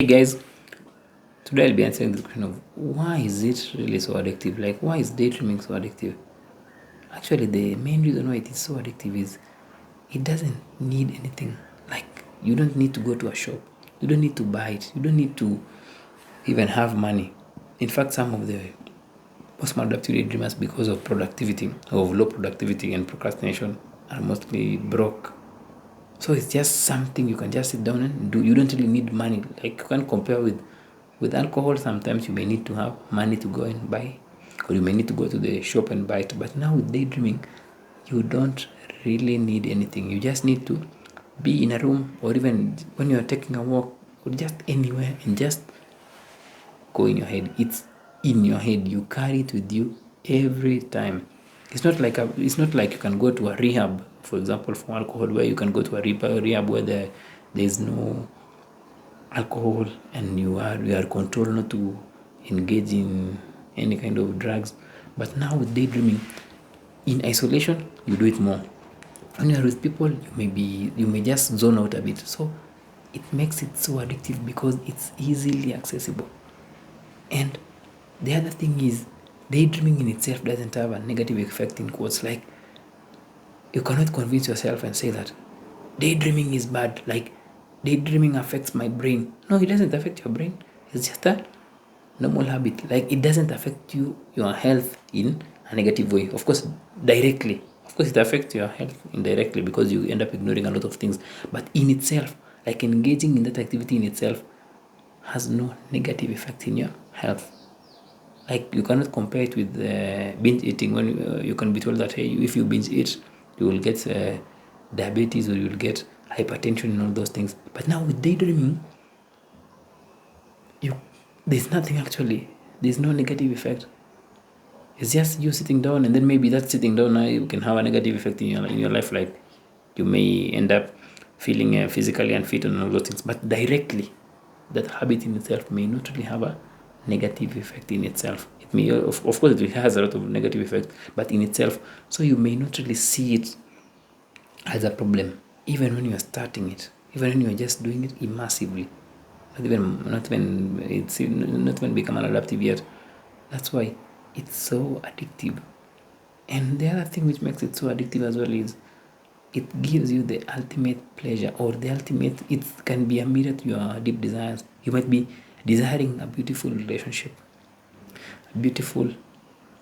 Hey guys, today I'll be answering this question of why is it really so addictive? Like, why is daydreaming so addictive? Actually, the main reason why it is so addictive is it doesn't need anything. Like, you don't need to go to a shop, you don't need to buy it, you don't need to even have money. In fact, some of the most maladaptive daydreamers, because of productivity, of low productivity and procrastination, are mostly broke. So it's just something you can just sit down and do. You don't really need money. Like, you can compare with alcohol. Sometimes you may need to have money to go and buy, or you may need to go to the shop and buy it. But now with daydreaming, you don't really need anything. You just need to be in a room, or even when you're taking a walk, or just anywhere, and just go in your head. It's in your head. You carry it with you every time. It's not like you can go to a rehab, for example, for alcohol, where you can go to a rehab where there's no alcohol and you are controlled not to engage in any kind of drugs. But now with daydreaming, in isolation, you do it more. When you're with people, you may just zone out a bit. So it makes it so addictive because it's easily accessible. And the other thing is, daydreaming in itself doesn't have a negative effect in quotes. Like, you cannot convince yourself and say that daydreaming is bad. Like, daydreaming affects my brain. No, it doesn't affect your brain. It's just a normal habit. Like, it doesn't affect your health in a negative way. Of course, directly. Of course, it affects your health indirectly because you end up ignoring a lot of things. But in itself, like engaging in that activity in itself, has no negative effect in your health. Like, you cannot compare it with binge eating, when you can be told that, hey, if you binge eat, you will get diabetes, or you will get hypertension and all those things. But now with daydreaming, you there's nothing. Actually, there's no negative effect. It's just you sitting down, and then maybe that sitting down now you can have a negative effect in your life. Like, you may end up feeling physically unfit and all those things. But directly, that habit in itself may not really have a negative effect in itself. It may, of course, it has a lot of negative effect, but in itself, so you may not really see it as a problem, even when you're starting it, even when you're just doing it immersively. Not even become maladaptive yet. That's why it's so addictive. And the other thing which makes it so addictive as well is it gives you the ultimate pleasure, or it can be a mirror to your deep desires. You might be desiring a beautiful relationship, a beautiful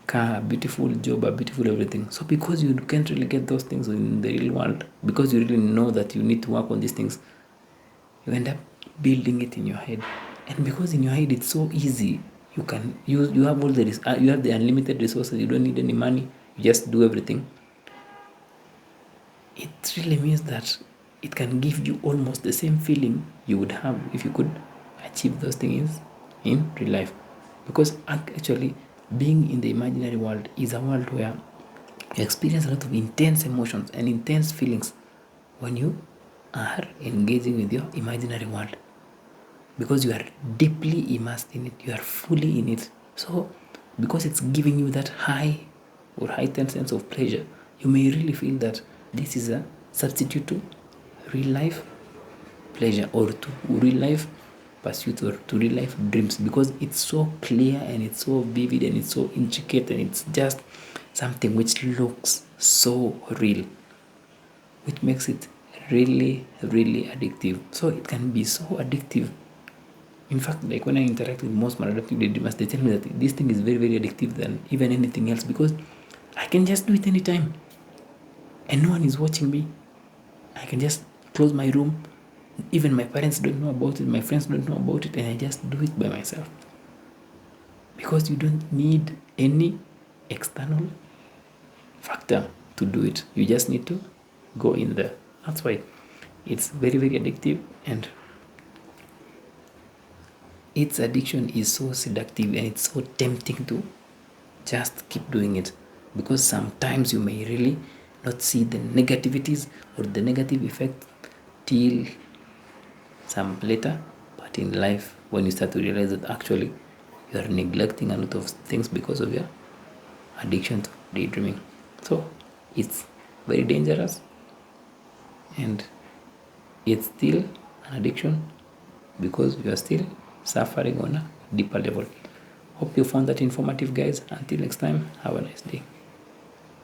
car, a beautiful job, a beautiful everything. So because you can't really get those things in the real world, because you really know that you need to work on these things, you end up building it in your head. And because in your head it's so easy, you have you have the unlimited resources. You don't need any money. You just do everything. It really means that it can give you almost the same feeling you would have if you could achieve those things in real life. Because actually, being in the imaginary world is a world where you experience a lot of intense emotions and intense feelings when you are engaging with your imaginary world, because you are deeply immersed in it, you are fully in it. So because it's giving you that high or heightened sense of pleasure, you may really feel that this is a substitute to real life pleasure, or to real life pursuit, or to real life dreams, because it's so clear and it's so vivid and it's so intricate, and it's just something which looks so real, which makes it really, really addictive. So it can be so addictive. In fact, like when I interact with most maladaptive daydreamers, they tell me that this thing is very, very addictive than even anything else, because I can just do it anytime and no one is watching me. I can just close my room. Even my parents don't know about it, my friends don't know about it, and I just do it by myself. Because you don't need any external factor to do it. You just need to go in there. That's why it's very, very addictive, and its addiction is so seductive, and it's so tempting to just keep doing it, because sometimes you may really not see the negativities or the negative effect till some later, but in life, when you start to realize that actually you are neglecting a lot of things because of your addiction to daydreaming. So it's very dangerous, and it's still an addiction, because you are still suffering on a deeper level. Hope you found that informative, guys. Until next time, have a nice day.